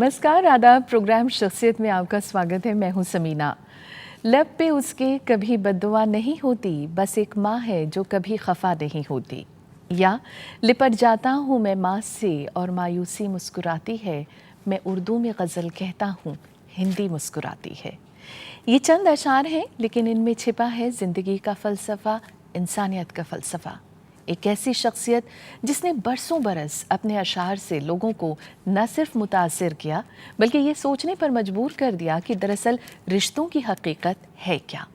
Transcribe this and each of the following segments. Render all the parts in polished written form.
नमस्कार, आदाब। प्रोग्राम शख्सियत में आपका स्वागत है। मैं हूं समीना। लब पे उसके कभी बद्दुआ नहीं होती, बस एक माँ है जो कभी खफा नहीं होती। या लिपट जाता हूँ मैं माँ से और मायूसी मुस्कुराती है, मैं उर्दू में गज़ल कहता हूँ, हिंदी मुस्कुराती है। ये चंद अशार हैं, लेकिन इनमें छिपा है ज़िंदगी का फ़लसफ़ा, इंसानियत का फ़लसफ़ा। एक ऐसी शख्सियत जिसने बरसों बरस अपने अशार से लोगों को न सिर्फ मुतासिर किया, बल्कि ये सोचने पर मजबूर कर दिया कि दरअसल रिश्तों की हकीकत है क्या।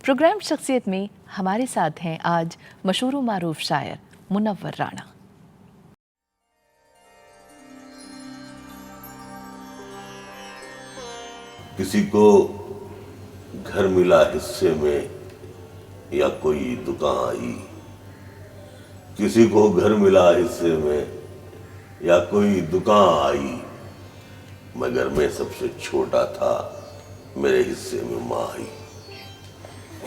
प्रोग्राम शख्सियत में हमारे साथ हैं आज मशहूर व मारूफ शायर मुनव्वर राणा। किसी को घर मिला हिस्से में या कोई दुकान आई, किसी को घर मिला हिस्से में या कोई दुकान आई, मगर मैं सबसे छोटा था, मेरे हिस्से में माँ आई।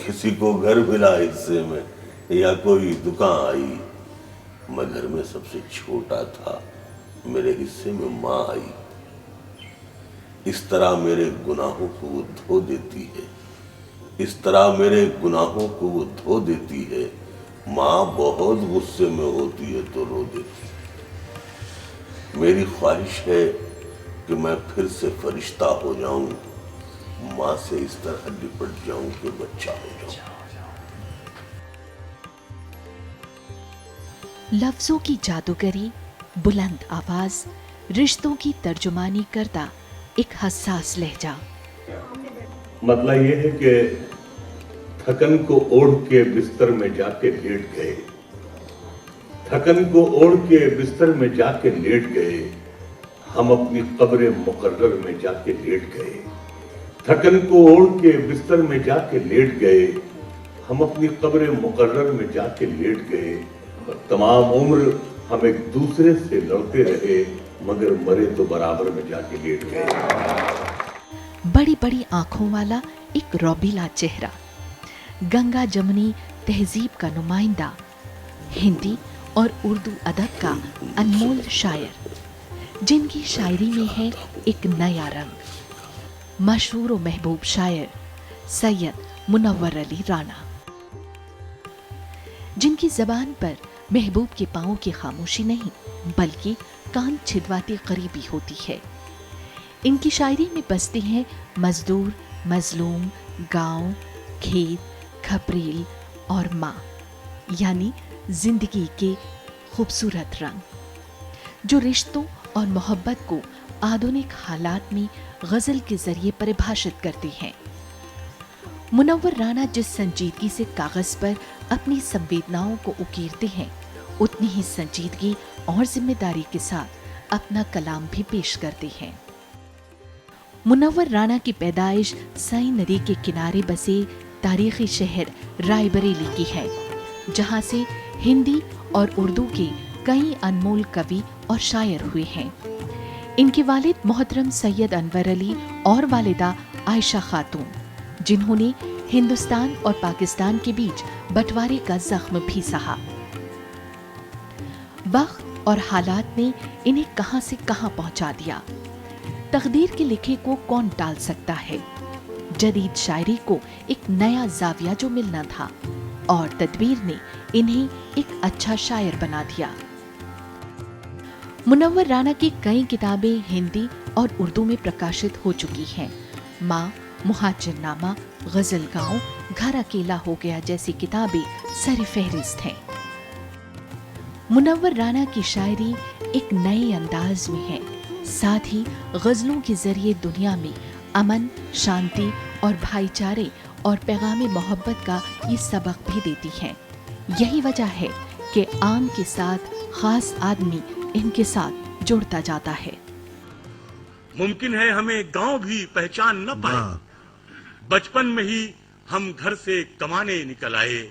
किसी को घर मिला हिस्से में या कोई दुकान आई, मगर मैं सबसे छोटा था, मेरे हिस्से में माँ आई। इस तरह मेरे गुनाहों को वो धो देती है, इस तरह मेरे गुनाहों को वो धो देती है। माँ बहुत गुस्से में होती है तो रो देती है। मेरी ख्वाहिश है कि मैं फिर से फरिश्ता हो जाऊं, माँ से इस तरह लिपट जाऊं कि बच्चा हो जाऊं। लफ्जों की जादूगरी, बुलंद आवाज, रिश्तों की तर्जुमानी करता एक हसास लहजा। मतलब ये है कि थकन को ओढ़ के बिस्तर में जाके लेट गए, थकन को ओढ़ के बिस्तर में जाके लेट गए, हम अपनी कब्र मुकर्रर में जाके लेट गए। थकन को ओढ़ के बिस्तर में जाके लेट गए, हम अपनी कब्र मुकर्रर में जाके लेट गए। और तमाम उम्र हम एक दूसरे से लड़ते रहे, मगर मरे तो बराबर में जाके लेट गए। बड़ी बड़ी आंखों वाला एक रौबीला चेहरा, गंगा जमुनी तहजीब का नुमाइंदा, हिंदी और उर्दू अदब का अनमोल शायर, जिनकी शायरी में है एक नया रंग। मशहूर व महबूब शायर सैयद मुनव्वर अली राणा, जिनकी जबान पर महबूब के पांव की खामोशी नहीं, बल्कि कान छिदवाती करीबी होती है। इनकी शायरी में बसते हैं मजदूर, मजलूम, गांव, खेत, खपरेल और माँ, यानी जिंदगी के खूबसूरत रंग, जो रिश्तों और मोहब्बत को आधुनिक हालात में गजल के जरिए परिभाषित करते हैं। मुनव्वर राणा जिस संजीदगी से कागज पर अपनी संवेदनाओं को उकेरते हैं, उतनी ही संजीदगी और जिम्मेदारी के साथ अपना कलाम भी पेश करते हैं। मुनव्वर राणा की पैदाइश सई नदी के किनारे बसे तारीखी शहर रायबरेली की है, जहां से हिंदी और उर्दू के कई अनमोल कवि और शायर हुए हैं। इनके वालिद मोहतरम सैयद अनवर अली और वालिदा आयशा खातून, जिन्होंने हिंदुस्तान और पाकिस्तान के बीच बंटवारे का जख्म भी सहा। वक्त और हालात ने इन्हें कहां से कहां पहुंचा दिया। तकदीर के लिखे को कौन टाल सकता है। जदीद शायरी को एक नया जाविया जो मिलना था, और तदबीर ने इन्हें एक अच्छा शायर बना दिया। मुनव्वर राणा की कई किताबें हिंदी और उर्दू में प्रकाशित हो चुकी हैं। माँ, मुहाजिरनामा, गजल गाँव, घर अकेला हो गया जैसी किताबें सर फहरिस्त हैं। मुनव्वर राणा की शायरी एक नए अंदाज में है, साथ ही गजलों के जरिए दुनिया में अमन, शांति और भाईचारे और पैगाम मोहब्बत का ये सबक भी देती हैं। यही वजह है कि आम के साथ खास आदमी इनके साथ जुड़ता जाता है। मुमकिन है हमें गांव भी पहचान न पाए, बचपन में ही हम घर से कमाने निकल आए।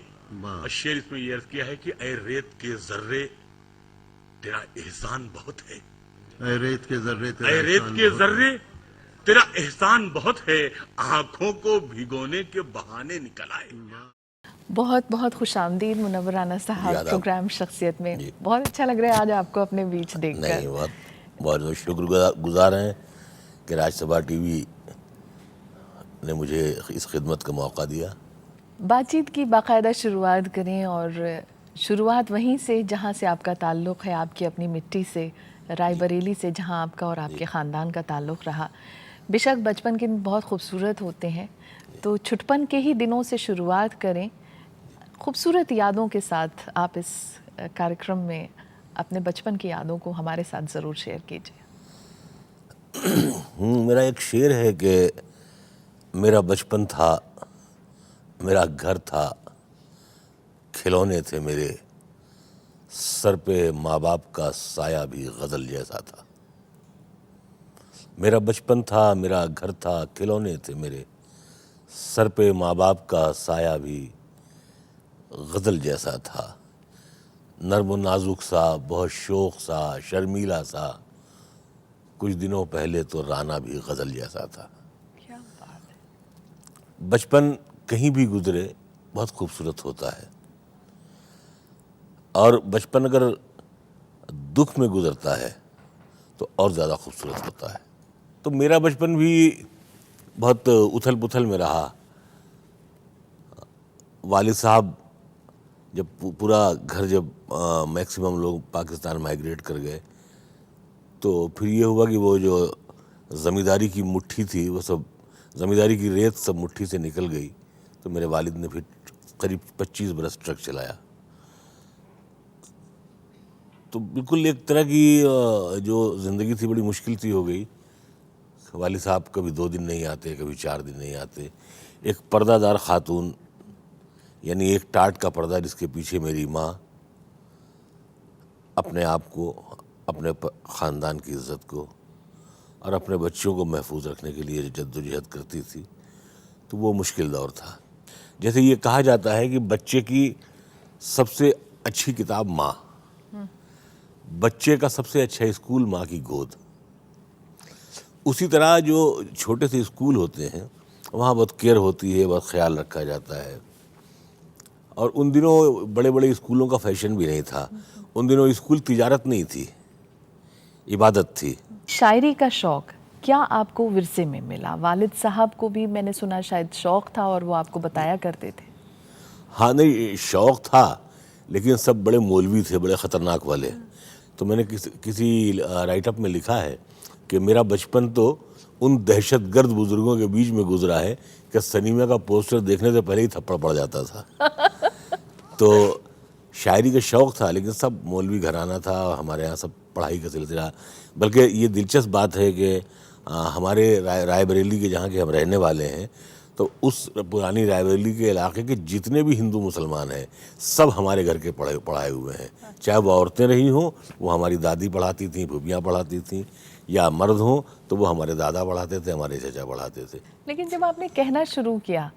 और शेर इसमें ये अर्ज किया है कि ऐ रेत के जर्रे तेरा एहसान बहुत है, ऐ रेत के जर्रे तेरा एहसान बहुत है, आंखों को भिगोने के बहाने निकल आए। बहुत बहुत खुशामदीद मुनव्वर राणा साहब प्रोग्राम शख्सियत में। बहुत अच्छा लग रहा है आज आपको अपने बीच देखकर। नहीं, बहुत शुक्रगुजार हैं कि राज्यसभा टीवी ने मुझे इस खिदमत का मौका दिया। बातचीत की बाकायदा शुरुआत करें और शुरुआत वहीं से जहाँ से आपका ताल्लुक़ है, आपकी अपनी मिट्टी से, रायबरेली से, जहाँ आपका और आपके ख़ानदान का ताल्लुक़ रहा। बेशक बचपन के दिन बहुत खूबसूरत होते हैं, तो छुटपन के ही दिनों से शुरुआत करें। खूबसूरत यादों के साथ आप इस कार्यक्रम में अपने बचपन की यादों को हमारे साथ ज़रूर शेयर कीजिए। मेरा एक शेर है कि मेरा बचपन था, मेरा घर था, खिलौने थे मेरे, सर पे माँ बाप का साया भी गज़ल जैसा था। मेरा बचपन था, मेरा घर था, खिलौने थे मेरे, सर पे माँ बाप का साया भी गज़ल जैसा था। नर्म नाजुक सा, बहुत शौक सा, शर्मीला सा, कुछ दिनों पहले तो राना भी गज़ल जैसा था। क्या बात है। बचपन कहीं भी गुजरे बहुत खूबसूरत होता है, और बचपन अगर दुख में गुजरता है तो और ज़्यादा खूबसूरत होता है। तो मेरा बचपन भी बहुत उथल पुथल में रहा। वालिद साहब जब पूरा घर जब मैक्सिमम लोग पाकिस्तान माइग्रेट कर गए, तो फिर ये हुआ कि वो जो ज़मींदारी की मुट्ठी थी, वो सब ज़मींदारी की रेत सब मुट्ठी से निकल गई। तो मेरे वालिद ने फिर करीब 25 बरस ट्रक चलाया। तो बिल्कुल एक तरह की जो ज़िंदगी थी बड़ी मुश्किल सी हो गई। वालिद साहब कभी 2 दिन नहीं आते, कभी 4 दिन नहीं आते। एक पर्दादार खातून, यानी एक टाट का पर्दा जिसके पीछे मेरी माँ अपने आप को, अपने ख़ानदान की इज़्ज़त को और अपने बच्चों को महफूज रखने के लिए जद्दोजहद करती थी, तो वो मुश्किल दौर था। जैसे ये कहा जाता है कि बच्चे की सबसे अच्छी किताब माँ, बच्चे का सबसे अच्छा स्कूल माँ की गोद। उसी तरह जो छोटे से स्कूल होते हैं वहाँ बहुत केयर होती है, बहुत ख्याल रखा जाता है। और उन दिनों बड़े बड़े स्कूलों का फैशन भी नहीं था। उन दिनों स्कूल तिजारत नहीं थी, इबादत थी। शायरी का शौक़ क्या आपको विरसे में मिला? वालिद साहब को भी मैंने सुना शायद शौक़ था और वो आपको बताया करते थे। हाँ, नहीं शौक़ था, लेकिन सब बड़े मौलवी थे, बड़े ख़तरनाक वाले। तो मैंने किसी राइटअप में लिखा है कि मेरा बचपन तो उन दहशतगर्द बुज़ुर्गों के बीच में गुजरा है कि सिनेमा का पोस्टर देखने से पहले ही थप्पड़ पड़ जाता था। तो शायरी का शौक़ था, लेकिन सब मौलवी घराना था। हमारे यहाँ सब पढ़ाई का सिलसिला, बल्कि ये दिलचस्प बात है कि हमारे रायबरेली के जहाँ के हम रहने वाले हैं, तो उस पुरानी रायबरेली के इलाके के जितने भी हिंदू मुसलमान हैं सब हमारे घर के पढ़ाए हुए हैं। चाहे वो औरतें रही हों, वो हमारी दादी पढ़ाती थीं, फूफियाँ पढ़ाती थीं, या मर्द हों तो वो हमारे दादा पढ़ाते थे, हमारे चचा पढ़ाते थे। लेकिन जब आपने कहना शुरू किया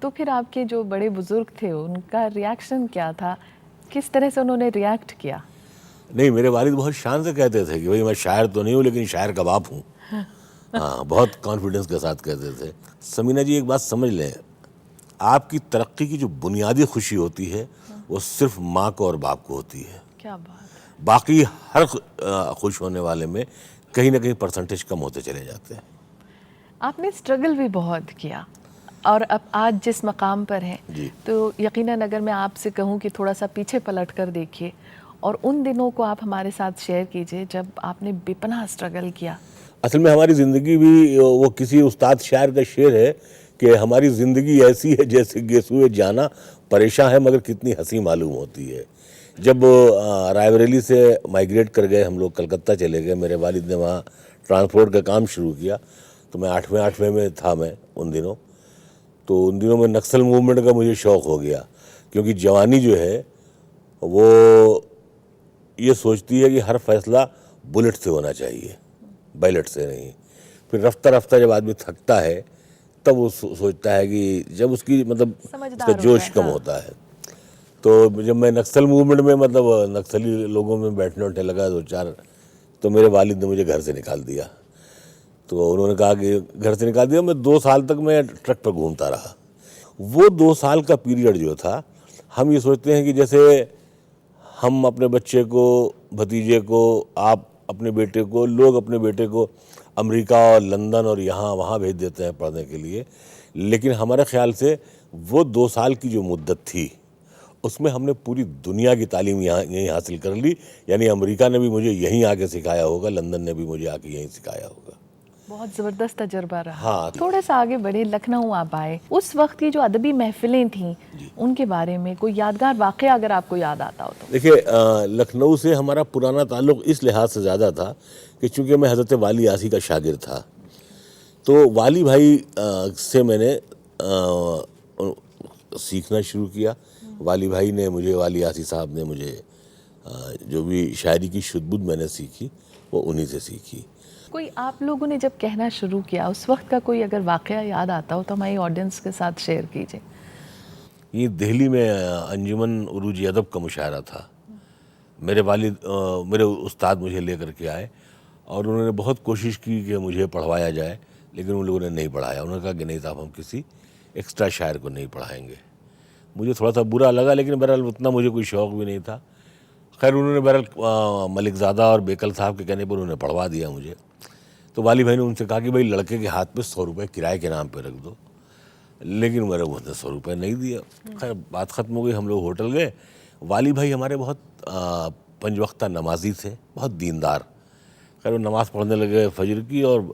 तो फिर आपके जो बड़े बुजुर्ग थे उनका रिएक्शन क्या था? किस तरह से उन्होंने रिएक्ट किया? नहीं, मेरे वालिद बहुत शान से कहते थे कि भाई मैं शायर तो नहीं हूँ, लेकिन शायर का बाप हूँ। हाँ, बहुत कॉन्फिडेंस के साथ कहते थे। समीना जी, एक बात समझ लें, आपकी तरक्की की जो बुनियादी खुशी होती है वो सिर्फ माँ को और बाप को होती है। क्या बात है। बाकी हर खुश होने वाले में कहीं ना कहीं परसेंटेज कम होते चले जाते हैं। आपने स्ट्रगल भी बहुत किया और अब आज जिस मकाम पर हैं, तो यकीनन अगर मैं आपसे कहूँ कि थोड़ा सा पीछे पलट कर देखिए और उन दिनों को आप हमारे साथ शेयर कीजिए जब आपने बेपनाह स्ट्रगल किया। असल में हमारी ज़िंदगी भी, वो किसी उस्ताद शायर का शेर है कि हमारी ज़िंदगी ऐसी है जैसे गेसुए जाना परेशान है मगर कितनी हंसी मालूम होती है। जब रायबरेली से माइग्रेट कर गए हम लोग, कलकत्ता चले गए, मेरे वालिद ने वहाँ ट्रांसपोर्ट का काम शुरू किया, तो मैं 8वें में था मैं उन दिनों। तो उन दिनों में नक्सल मूवमेंट का मुझे शौक़ हो गया, क्योंकि जवानी जो है वो ये सोचती है कि हर फैसला बुलेट से होना चाहिए, बैलेट से नहीं। फिर रफ्ता रफ्ता जब आदमी थकता है तब वो सोचता है कि जब उसकी मतलब उसका जोश कम होता है। तो जब मैं नक्सल मूवमेंट में मतलब नक्सली लोगों में बैठने उठने लगा 2-4, तो मेरे वालिद ने मुझे घर से निकाल दिया। तो उन्होंने कहा कि घर से निकाल दिया। मैं 2 साल तक मैं ट्रक पर घूमता रहा। वो 2 साल का पीरियड जो था, हम ये सोचते हैं कि जैसे हम अपने बच्चे को, भतीजे को, आप अपने बेटे को, लोग अपने बेटे को अमेरिका और लंदन और यहाँ वहाँ भेज देते हैं पढ़ने के लिए, लेकिन हमारे ख्याल से वो 2 साल की जो मुद्दत थी उसमें हमने पूरी दुनिया की तालीम यहीं हासिल कर ली। यानी अमेरिका ने भी मुझे यहीं आके सिखाया होगा, लंदन ने भी मुझे आके यहीं सिखाया होगा। बहुत ज़बरदस्त तजुर्बा रहा। हाँ। थोड़ा सा आगे बढ़े, लखनऊ आप आए, उस वक्त की जो अदबी महफिलें थीं उनके बारे में कोई यादगार वाक़या अगर आपको याद आता हो तो। देखिए, लखनऊ से हमारा पुराना ताल्लुक़ इस लिहाज से ज़्यादा था कि चूँकि मैं हज़रत वाली आसी का शागिर्द था, तो वाली भाई से मैंने सीखना शुरू किया। वाली भाई ने मुझे, वाली आसी साहब ने मुझे जो भी शायरी की शुद्धबुद्ध मैंने सीखी वो उन्हीं से सीखी। कोई आप लोगों ने जब कहना शुरू किया उस वक्त का कोई अगर वाक़या याद आता हो तो हमारी ऑडियंस के साथ शेयर कीजिए। ये दिल्ली में अंजुमन उरूज अदब का मुशायरा था। मेरे मेरे उस्ताद मुझे लेकर के आए और उन्होंने बहुत कोशिश की कि मुझे पढ़वाया जाए, लेकिन उन लोगों ने नहीं पढ़ाया। उन्होंने कहा कि नहीं साहब, हम किसी एक्स्ट्रा शायर को नहीं पढ़ाएंगे। मुझे थोड़ा सा बुरा लगा, लेकिन बहरहाल उतना मुझे कोई शौक़ भी नहीं था। खैर उन्होंने बहरहाल मलिकज़ादा और बेकल साहब के कहने पर उन्होंने पढ़वा दिया मुझे। तो वाली भाई ने उनसे कहा कि भाई लड़के के हाथ पे 100 रुपये किराए के नाम पे रख दो, लेकिन मेरे मुँह ने 100 रुपये नहीं दिया। खैर बात ख़त्म हो गई, हम लोग होटल गए। वाली भाई हमारे बहुत 5 वक्ता नमाजी थे, बहुत दीनदार। खैर वो नमाज़ पढ़ने लगे फजर की और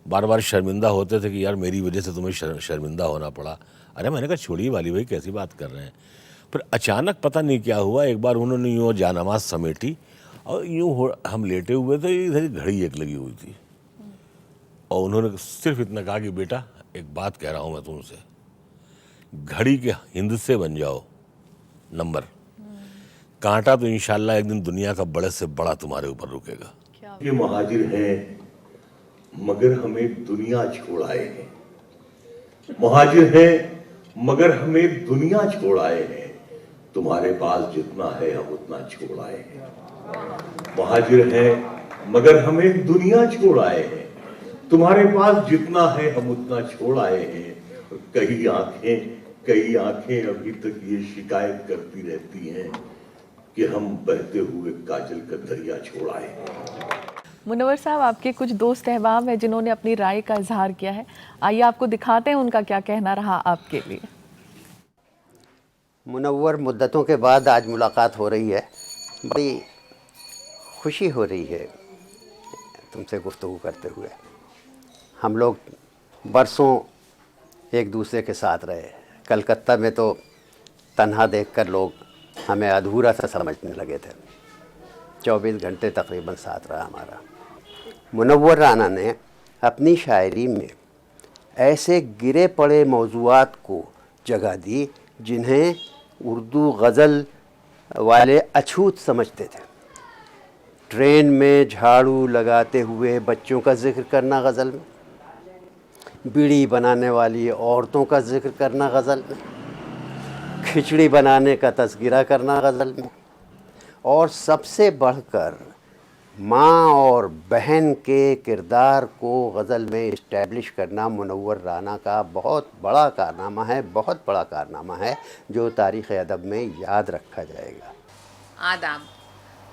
बार बार शर्मिंदा होते थे कि यार मेरी वजह से तुम्हें शर्मिंदा होना पड़ा। अरे मैंने कहा छोड़िए वाली भाई, कैसी बात कर रहे हैं। फिर अचानक पता नहीं क्या हुआ, एक बार उन्होंने यूँ जानमाज समेटी और यूँ हम लेटे हुए थे, इधर घड़ी एक लगी हुई थी और उन्होंने सिर्फ इतना कहा कि बेटा एक बात कह रहा हूँ मैं तुमसे, घड़ी के हिंद से बन जाओ नंबर, कांटा तो इंशाल्लाह एक दिन दुनिया का बड़े से बड़ा तुम्हारे ऊपर रुकेगा। ये महाजिर हैं मगर हमें दुनिया छोड़ आए हैं, महाजिर हैं मगर हमें दुनिया छोड़ आए हैं। तुम्हारे पास जितना है हम उतना छोड़ आए हैं। महाजिर हैं मगर हमें दुनिया छोड़ आए हैं। तुम्हारे पास जितना है हम उतना छोड़ आए हैं। कई आंखें अभी तक ये शिकायत करती रहती हैं कि हम बहते हुए काजल का दरिया छोड़ आए हैं। मुनव्वर साहब, आपके कुछ दोस्त अहबाब हैं जिन्होंने अपनी राय का इजहार किया है, आइए आपको दिखाते हैं उनका क्या कहना रहा आपके लिए। मुनव्वर, मुद्दतों के बाद आज मुलाकात हो रही है, बड़ी खुशी हो रही है तुमसे गुफ्तगू करते हुए। हम लोग बरसों एक दूसरे के साथ रहे। कलकत्ता में तो तन्हा देखकर लोग हमें अधूरा सा समझने लगे थे। 24 घंटे तकरीबन साथ रहा हमारा। मुनव्वर राना ने अपनी शायरी में ऐसे गिरे पड़े मौज़ूआत को जगह दी जिन्हें उर्दू गज़ल वाले अछूत समझते थे। ट्रेन में झाड़ू लगाते हुए बच्चों का जिक्र करना गज़ल में, बीड़ी बनाने वाली औरतों का जिक्र करना गज़ल में, खिचड़ी बनाने का तज़किरा करना गज़ल में, और सबसे बढ़कर माँ और बहन के किरदार को गज़ल में इस्टेब्लिश करना मुनव्वर राना का बहुत बड़ा कारनामा है, बहुत बड़ा कारनामा है जो तारीख़ अदब में याद रखा जाएगा। आदाब।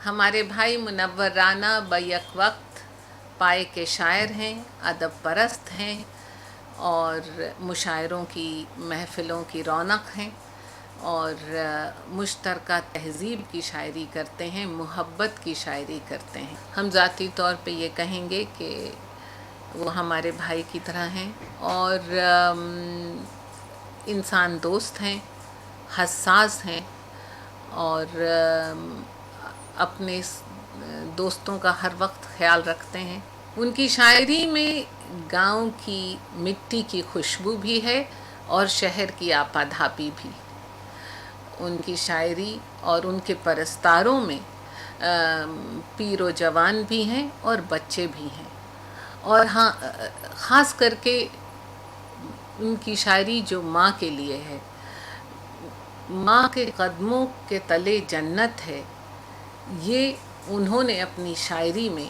हमारे भाई मुनव्वर राना बैक वक्त पाए के शायर हैं, अदब परस्त हैं और मुशायरों की महफ़िलों की रौनक हैं और मुश्तरका तहज़ीब की शायरी करते हैं, मुहब्बत की शायरी करते हैं। हम ज़ाती तौर पे ये कहेंगे कि वो हमारे भाई की तरह हैं और इंसान दोस्त हैं, हसास हैं और अपने दोस्तों का हर वक्त ख्याल रखते हैं। उनकी शायरी में गांव की मिट्टी की खुशबू भी है और शहर की आपाधापी भी। उनकी शायरी और उनके परस्तारों में पीरो जवान भी हैं और बच्चे भी हैं। और हाँ, ख़ास करके उनकी शायरी जो माँ के लिए है, माँ के कदमों के तले जन्नत है, ये उन्होंने अपनी शायरी में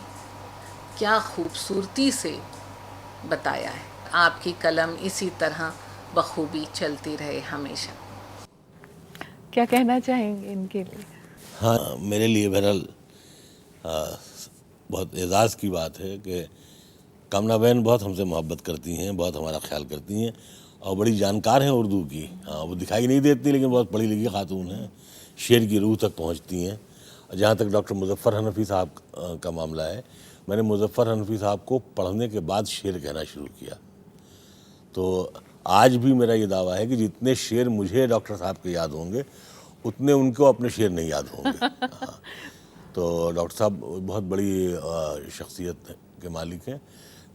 क्या खूबसूरती से बताया है। आपकी कलम इसी तरह बखूबी चलती रहे हमेशा। क्या कहना चाहेंगे इनके लिए? हाँ, मेरे लिए बहरहाल बहुत एजाज़ की बात है कि कामना बहन बहुत हमसे मोहब्बत करती हैं, बहुत हमारा ख्याल करती हैं और बड़ी जानकार हैं उर्दू की। हाँ, वो दिखाई नहीं देती लेकिन बहुत पढ़ी लिखी खातून हैं, शेर की रूह तक पहुंचती हैं। जहाँ तक डॉक्टर मुज़फ़्फ़र हनफ़ी साहब का मामला है, मैंने मुज़फ़्फ़र हनफ़ी साहब को पढ़ने के बाद शेर कहना शुरू किया। तो आज भी मेरा ये दावा है कि जितने शेर मुझे डॉक्टर साहब के याद होंगे उतने उनको अपने शेर नहीं याद होंगे। हाँ, तो डॉक्टर साहब बहुत बड़ी शख्सियत के मालिक हैं,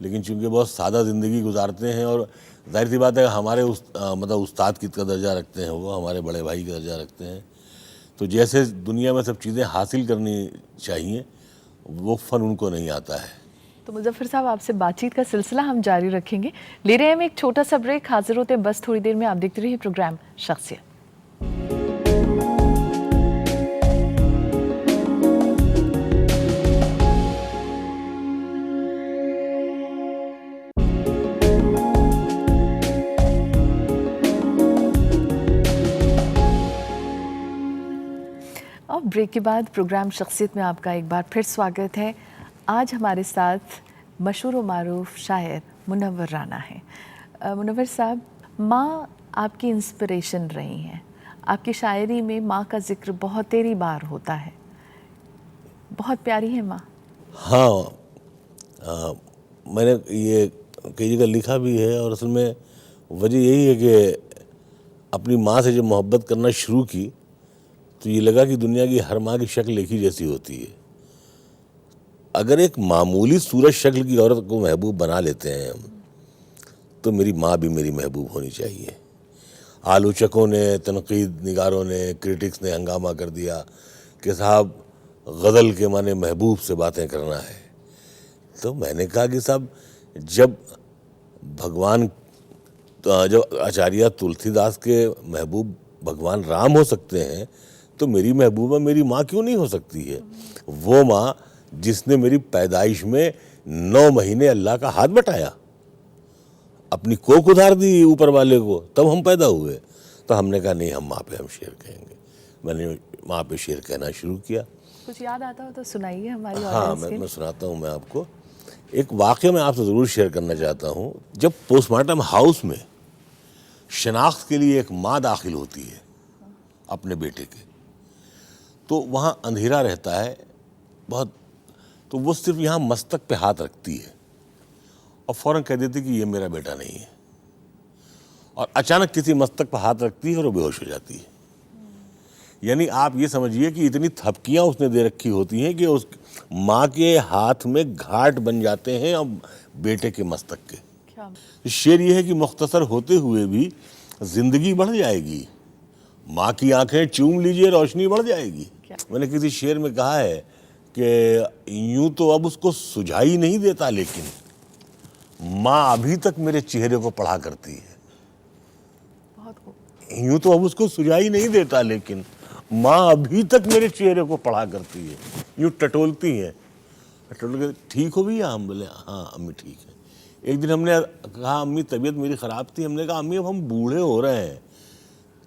लेकिन चूंकि बहुत सादा ज़िंदगी गुजारते हैं और जाहिर सी बात है हमारे मतलब उस्ताद की का दर्जा रखते हैं, वो हमारे बड़े भाई का दर्जा रखते हैं। तो जैसे दुनिया में सब चीज़ें हासिल करनी चाहिए वो फ़न उनको नहीं आता है। तो मुज़फ़्फ़र साहब, आपसे बातचीत का सिलसिला हम जारी रखेंगे। ले रहे हैं हम एक छोटा सा ब्रेक, हाजिर होते हैं बस थोड़ी देर में। आप देखते रहिए प्रोग्राम शख्सियत। और ब्रेक के बाद प्रोग्राम शख्सियत में आपका एक बार फिर स्वागत है। आज हमारे साथ मशहूर व मारूफ शायर मुनव्वर राना हैं। मुनव्वर साहब, माँ आपकी इंस्पिरेशन रही हैं। आपकी शायरी में माँ का जिक्र बहुत तेरी बार होता है, बहुत प्यारी है माँ। हाँ, मैंने ये कई जगह लिखा भी है और असल में वजह यही है कि अपनी माँ से जब मोहब्बत करना शुरू की तो ये लगा कि दुनिया की हर माँ की शक्ल एक ही जैसी होती है। अगर एक मामूली सूरत शक्ल की औरत को महबूब बना लेते हैं हम, तो मेरी माँ भी मेरी महबूब होनी चाहिए। आलोचकों ने, तनकीद निगारों ने, क्रिटिक्स ने हंगामा कर दिया कि साहब गज़ल के माने महबूब से बातें करना है। तो मैंने कहा कि साहब जब आचार्य तुलसीदास के महबूब भगवान राम हो सकते हैं तो मेरी महबूबा मेरी माँ क्यों नहीं हो सकती है? वो माँ जिसने मेरी पैदाइश में 9 महीने अल्लाह का हाथ बटाया, अपनी कोख उधार दी ऊपर वाले को, तब हम पैदा हुए। तो हमने कहा नहीं, हम माँ पे हम शेर कहेंगे। मैंने माँ पे शेर कहना शुरू किया। कुछ याद आता हो तो सुनाइए हमारी हाँ, ऑडियंस के मैं सुनाता हूँ। मैं आपको एक वाक़या मैं आपसे ज़रूर शेयर करना चाहता हूँ। जब पोस्टमार्टम हाउस में शनाख्त के लिए एक माँ दाखिल होती है अपने बेटे के, तो वहाँ अंधेरा रहता है बहुत, तो वो सिर्फ यहाँ मस्तक पे हाथ रखती है और फ़ौरन कह देती कि ये मेरा बेटा नहीं है, और अचानक किसी मस्तक पर हाथ रखती है और वो बेहोश हो जाती है। यानी आप ये समझिए कि इतनी थपकियाँ उसने दे रखी होती हैं कि उस माँ के हाथ में घाट बन जाते हैं अब बेटे के मस्तक के। क्या शेर ये है कि मुख्तसर होते हुए भी ज़िंदगी बढ़ जाएगी, माँ की आंखें चूम लीजिए रोशनी बढ़ जाएगी। मैंने किसी शेर में कहा है कि यूं तो अब उसको सुझाई नहीं देता, लेकिन माँ अभी तक मेरे चेहरे को पढ़ा करती है। बहुत खूब। यूं तो अब उसको सुझाई नहीं देता, लेकिन माँ अभी तक मेरे चेहरे को पढ़ा करती है। यूं टटोलती हैं, टटोल के ठीक हो भैया? हम बोले हाँ अम्मी ठीक है। एक दिन हमने कहा अम्मी तबीयत मेरी ख़राब थी, हमने कहा अम्मी अब हम बूढ़े हो रहे हैं।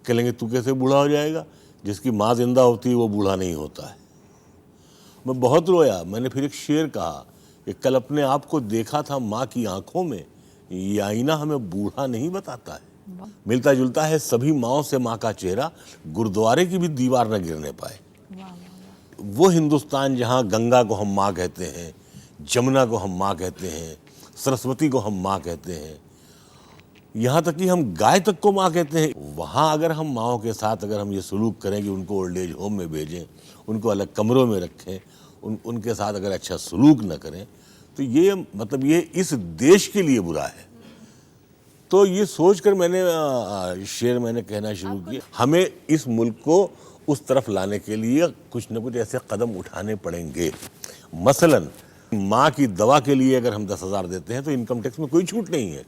कहेंगे तू कैसे बूढ़ा हो जाएगा? जिसकी माँ जिंदा होती है वो बूढ़ा नहीं होता है। मैं बहुत रोया। मैंने फिर एक शेर कहा कि कल अपने आप को देखा था माँ की आंखों में, ये आईना हमें बूढ़ा नहीं बताता है। मिलता जुलता है सभी माँओं से माँ का चेहरा, गुरुद्वारे की भी दीवार न गिरने पाए। वो हिंदुस्तान जहाँ गंगा को हम माँ कहते हैं, जमुना को हम माँ कहते हैं, सरस्वती को हम माँ कहते हैं, यहाँ तक कि हम गाय तक को माँ कहते हैं, वहाँ अगर हम माँओं के साथ अगर हम ये सलूक करें कि उनको ओल्ड एज होम में भेजें, उनको अलग कमरों में रखें, उनके साथ अगर अच्छा सलूक न करें, तो ये मतलब ये इस देश के लिए बुरा है। तो ये सोचकर मैंने शेर मैंने कहना शुरू किया, हमें इस मुल्क को उस तरफ लाने के लिए कुछ न कुछ ऐसे कदम उठाने पड़ेंगे। मसलन माँ की दवा के लिए अगर हम 10,000 देते हैं तो इनकम टैक्स में कोई छूट नहीं है।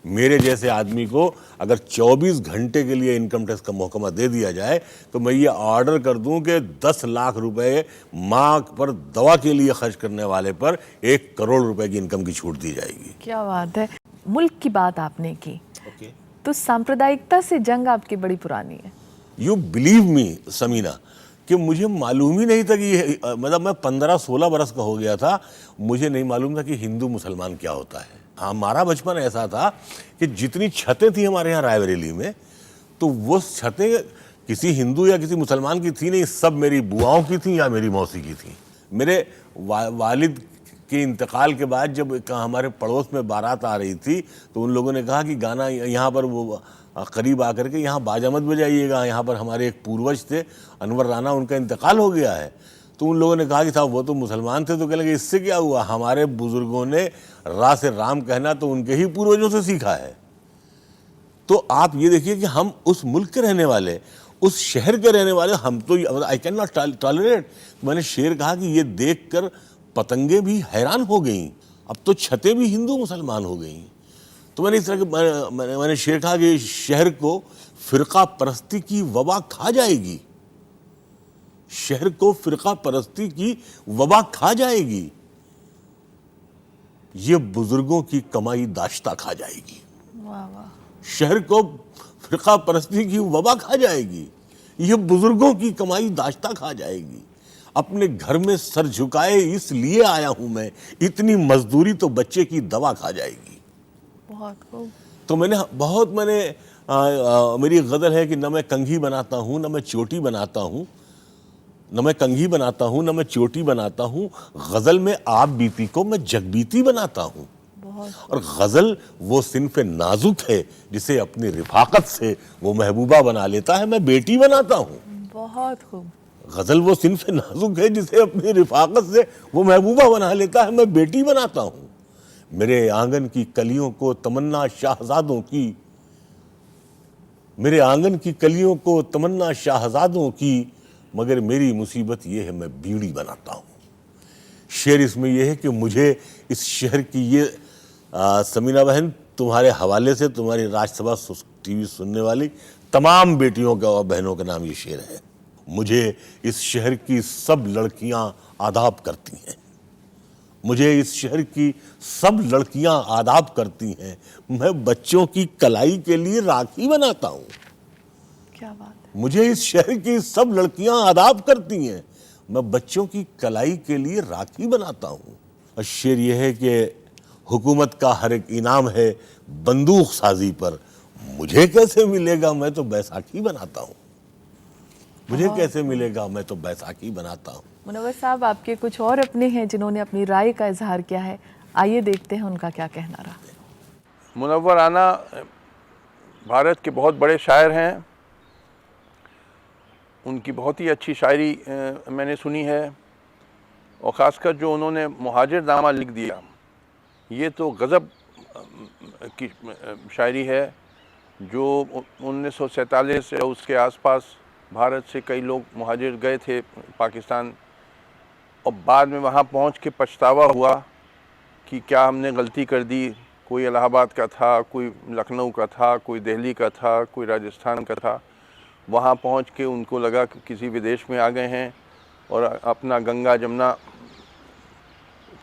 मेरे जैसे आदमी को अगर 24 घंटे के लिए इनकम टैक्स का महकमा दे दिया जाए तो मैं ये ऑर्डर कर दूं कि 10 लाख रुपए माँ पर दवा के लिए खर्च करने वाले पर 1 करोड़ रुपए की इनकम की छूट दी जाएगी। क्या बात है। मुल्क की बात आपने की, तो सांप्रदायिकता से जंग आपकी बड़ी पुरानी है। यू बिलीव मी समीना कि मुझे मालूम ही नहीं था कि ये, मतलब मैं 15-16 बरस का हो गया था, मुझे नहीं मालूम था कि हिंदू मुसलमान क्या होता है। हमारा बचपन ऐसा था कि जितनी छतें थी हमारे यहाँ रायबरेली में, तो वो छतें किसी हिंदू या किसी मुसलमान की थी नहीं, सब मेरी बुआओं की थी या मेरी मौसी की थी। मेरे वालिद के इंतकाल के बाद जब हमारे पड़ोस में बारात आ रही थी, तो उन लोगों ने कहा कि गाना यहाँ पर वो करीब आकर के यहाँ बाजा मत बजाइएगा, यहाँ पर हमारे एक पूर्वज थे अनवर राना, उनका इंतकाल हो गया है। तो उन लोगों ने कहा कि साहब वो तो मुसलमान थे, तो कहने लगे इससे क्या हुआ, हमारे बुजुर्गों ने रा से राम कहना तो उनके ही पूर्वजों से सीखा है। तो आप ये देखिए कि हम उस मुल्क के रहने वाले, उस शहर के रहने वाले, हम तो आई कैन नॉट टॉलरेट। मैंने शेर कहा कि ये देखकर पतंगे भी हैरान हो गईं, अब तो छतें भी हिंदू मुसलमान हो गईं। तो मैंने इस तरह के मैंने शेर कहा कि शहर को फिरका परस्ती की वबा खा जाएगी, शहर को फिरका परस्ती की वबा खा जाएगी, ये बुजुर्गों की कमाई दाश्ता खा जाएगी। वाह वाह। शहर को फिरका परस्ती की वबा खा जाएगी, ये बुजुर्गों की कमाई दाश्ता खा जाएगी। अपने घर में सर झुकाए इसलिए आया हूं मैं, इतनी मजदूरी तो बच्चे की दवा खा जाएगी। बहुत खूब। तो मेरी गजल है कि न मैं कंघी बनाता हूं, न मैं चोटी बनाता हूं, न मैं कंघी बनाता हूं, न मैं चोटी बनाता हूं, गजल में आप बीती को मैं जगबीती बनाता हूं। और गजल वो सिन्फ नाजुक है जिसे अपनी रिफाकत से वो महबूबा बना लेता है, मैं बेटी बनाता हूं। बहुत खूब। गजल वो सिन्फ नाजुक है जिसे अपनी रिफाकत से वो महबूबा बना लेता है, मैं बेटी बनाता हूं। मेरे आंगन की कलियों को तमन्ना शाहजादों की, मेरे आंगन की कलियों को तमन्ना शाहजादों की, मगर मेरी मुसीबत ये है मैं बीड़ी बनाता हूं। शेर इसमें यह है कि मुझे इस शहर की ये समीना बहन, तुम्हारे हवाले से, तुम्हारी राज्यसभा टीवी सुनने वाली तमाम बेटियों का और बहनों के नाम ये शेर है। मुझे इस शहर की सब लड़कियां आदाब करती हैं, मुझे इस शहर की सब लड़कियां आदाब करती हैं, मैं बच्चों की कलाई के लिए राखी बनाता हूं। क्या बात है। मुझे इस शहर की सब लड़कियां आदाब करती हैं, मैं बच्चों की कलाई के लिए राखी बनाता हूं। और शेर यह है कि हुकूमत का हर एक इनाम है बंदूक साजी पर, मुझे कैसे मिलेगा, मैं तो बैसाखी बनाता हूं। मुझे कैसे मिलेगा, मैं तो बैसाखी बनाता हूं। मुनव्वर साहब, आपके कुछ और अपने हैं जिन्होंने अपनी राय का इजहार किया है, आइए देखते हैं उनका क्या कहना रहा। मुनव्वर राना भारत के बहुत बड़े शायर हैं, उनकी बहुत ही अच्छी शायरी मैंने सुनी है, और ख़ासकर जो उन्होंने मुहाजिरनामा लिख दिया, ये तो गज़ब की शायरी है। जो 1947 या उसके आसपास भारत से कई लोग मुहाजिर गए थे पाकिस्तान, और बाद में वहाँ पहुँच के पछतावा हुआ कि क्या हमने गलती कर दी। कोई इलाहाबाद का था, कोई लखनऊ का था, कोई दिल्ली का था, कोई राजस्थान का था। वहाँ पहुँच के उनको लगा कि किसी विदेश में आ गए हैं और अपना गंगा जमुना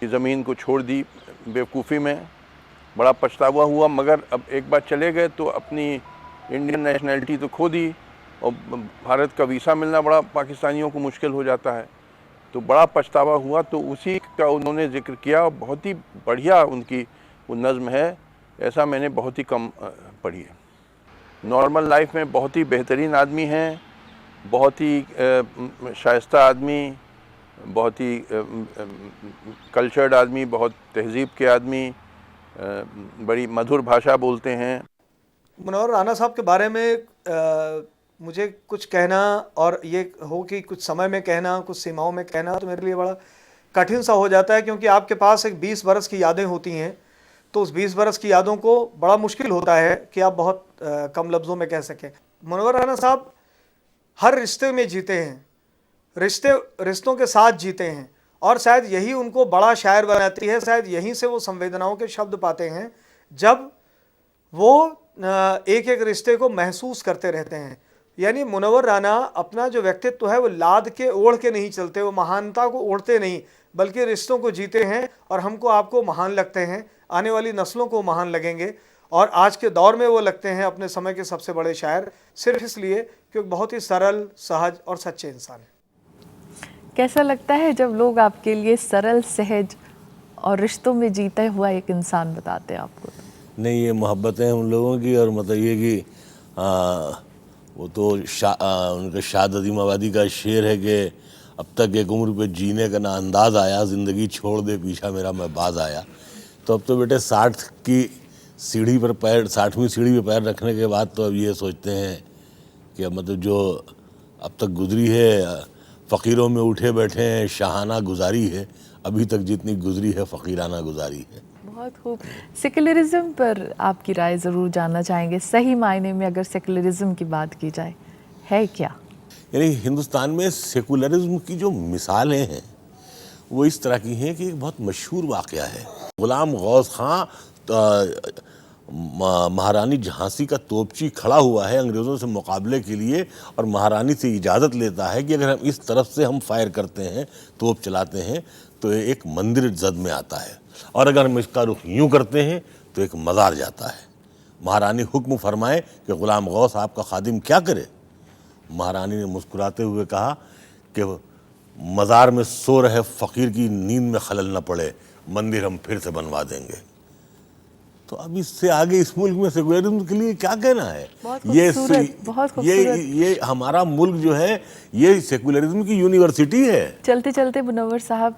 की ज़मीन को छोड़ दी बेवकूफ़ी में। बड़ा पछतावा हुआ, मगर अब एक बार चले गए तो अपनी इंडियन नेशनैलिटी तो खो दी, और भारत का वीज़ा मिलना बड़ा पाकिस्तानियों को मुश्किल हो जाता है। तो बड़ा पछतावा हुआ, तो उसी का उन्होंने जिक्र किया। बहुत ही बढ़िया उनकी वो नज़्म है, ऐसा मैंने बहुत ही कम पढ़ी है। नॉर्मल लाइफ में बहुत ही बेहतरीन आदमी हैं, बहुत ही शाइस्ता आदमी, बहुत ही कल्चर्ड आदमी, बहुत तहज़ीब के आदमी, बड़ी मधुर भाषा बोलते हैं। मुनव्वर राना साहब के बारे में मुझे कुछ कहना, और ये हो कि कुछ समय में कहना, कुछ सीमाओं में कहना, तो मेरे लिए बड़ा कठिन सा हो जाता है, क्योंकि आपके पास एक 20 बरस की यादें होती हैं, तो उस 20 बरस की यादों को बड़ा मुश्किल होता है कि आप बहुत कम लफ्ज़ों में कह सकें। मुनव्वर राना साहब हर रिश्ते में जीते हैं, रिश्तों के साथ जीते हैं, और शायद यही उनको बड़ा शायर बनाती है। शायद यहीं से वो संवेदनाओं के शब्द पाते हैं, जब वो एक एक रिश्ते को महसूस करते रहते हैं। यानी मुनव्वर राना अपना जो व्यक्तित्व है वो लाद के ओढ़ के नहीं चलते, वो महानता को ओढ़ते नहीं, बल्कि रिश्तों को जीते हैं, और हमको आपको महान लगते हैं, आने वाली नस्लों को महान लगेंगे, और आज के दौर में वो लगते हैं अपने समय के सबसे बड़े शायर, सिर्फ इसलिए क्योंकि बहुत ही सरल, सहज और सच्चे इंसान हैं। कैसा लगता है जब लोग आपके लिए सरल, सहज और रिश्तों में जीता हुआ एक इंसान बताते हैं आपको? नहीं, ये मोहब्बत है उन लोगों की, और मतलब ये कि वो तो उनका शाद अदीम आबादी का शेर है कि अब तक एक उम्र पे जीने का ना अंदाज आया, ज़िंदगी छोड़ दे पीछा मेरा मैं बाज आया। तो अब तो बेटे 60वीं सीढ़ी पर पैर रखने के बाद तो अब ये सोचते हैं कि मतलब जो अब तक गुजरी है, फ़कीरों में उठे बैठे हैं, शाहाना गुजारी है, अभी तक जितनी गुजरी है फ़कीराना गुजारी है। बहुत खूब। सेकुलरिज्म पर आपकी राय ज़रूर जानना चाहेंगे। सही मायने में अगर सेकुलरिज्म की बात की जाए, है क्या? यानी हिंदुस्तान में सेकुलरिज्म की जो मिसालें हैं वो इस तरह की हैं कि एक बहुत मशहूर वाक़या है। ग़ुलाम गौस खां महारानी झांसी का तोपची खड़ा हुआ है अंग्रेज़ों से मुकाबले के लिए, और महारानी से इजाज़त लेता है कि अगर हम इस तरफ से हम फायर करते हैं, तोप चलाते हैं, तो एक मंदिर जद में आता है, और अगर हम इसका रुख यूँ करते हैं तो एक मज़ार जाता है। महारानी हुक्म फरमाए कि ग़ुलाम गौस आपका खादिम क्या करे? महारानी ने मुस्कुराते हुए कहा कि मज़ार में सो रहे फ़कीर की नींद में खलल न पड़े, मंदिर हम फिर से बनवा देंगे। तो अब इससे आगे इस मुल्क में सेकुलरिज्म के लिए क्या कहना है? ये हमारा मुल्क जो है ये सेकुलरिज्म की यूनिवर्सिटी है। चलते चलते मुनव्वर साहब,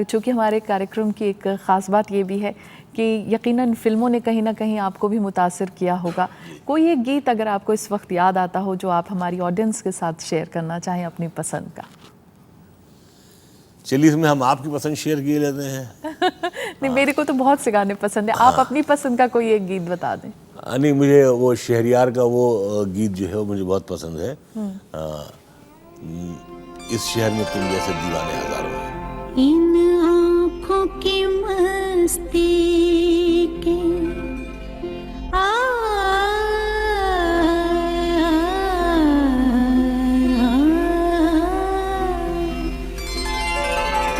चूँकि हमारे कार्यक्रम की एक ख़ास बात ये भी है कि यकीनन फिल्मों ने कहीं ना कहीं आपको भी मुतासिर किया होगा। कोई एक गीत अगर आपको इस वक्त याद आता हो जो आप हमारी ऑडियंस के साथ शेयर करना चाहें अपनी पसंद का? चलिए, इसमें हम आपकी पसंद शेयर किए लेते हैं। नहीं, मेरे को तो बहुत से गाने पसंद है। आप अपनी पसंद का कोई एक गीत बता दें। नहीं, मुझे वो शहरियार का वो गीत जो है वो मुझे बहुत पसंद है। इस शहर में तुम जैसे दीवाने हजारों हैं। इन आँखों की मस्ती के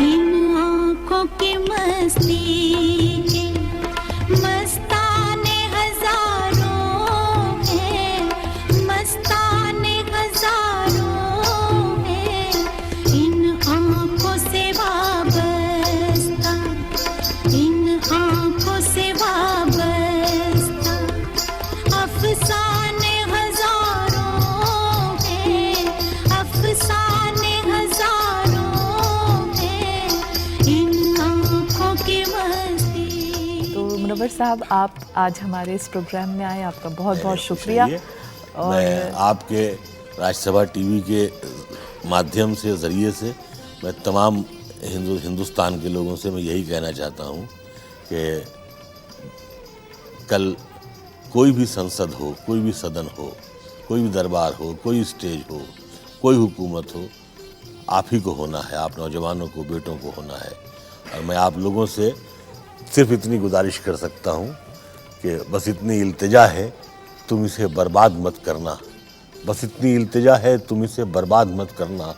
इन आँखों की मस्ती के मस्ताने हजारों हैं, मस्ताने हजारों हैं, इन आँखों से वाबस्ता, इन आँखों से वाबस्ता, अफसाने हजारों हैं, अफसाने हजारों हैं, इन आँखों की मस्ती। तो मुनव्वर साहब, आप आज हमारे इस प्रोग्राम में आए, आपका बहुत बहुत शुक्रिया। और मैं आपके राज्यसभा टीवी के माध्यम से, ज़रिए से मैं तमाम हिंदुस्तान के लोगों से मैं यही कहना चाहता हूँ कि कल कोई भी संसद हो, कोई भी सदन हो, कोई भी दरबार हो, कोई स्टेज हो, कोई हुकूमत हो, आप ही को होना है, आप नौजवानों को, बेटों को होना है। और मैं आप लोगों से सिर्फ इतनी गुजारिश कर सकता हूँ कि बस इतनी इल्तिजा है, तुम इसे बर्बाद मत करना। बस इतनी इल्तिजा है, तुम इसे बर्बाद मत करना।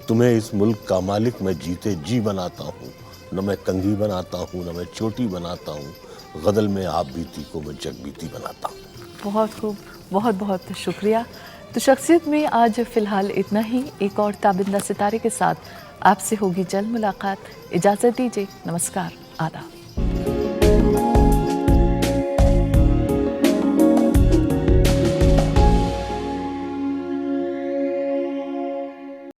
तुम्हें इस मुल्क का मालिक मैं जीते जी बनाता हूँ, न मैं कंघी बनाता हूँ, न मैं चोटी बनाता हूँ, गदल में आप बीती को मैं जग बीती बनाता हूँ। बहुत खूब, बहुत बहुत शुक्रिया। तो शख्सियत में आज फ़िलहाल इतना ही। एक और ताबिंदा सितारे के साथ आपसे होगी जल्द मुलाकात। इजाज़त दीजिए। नमस्कार, आदाब।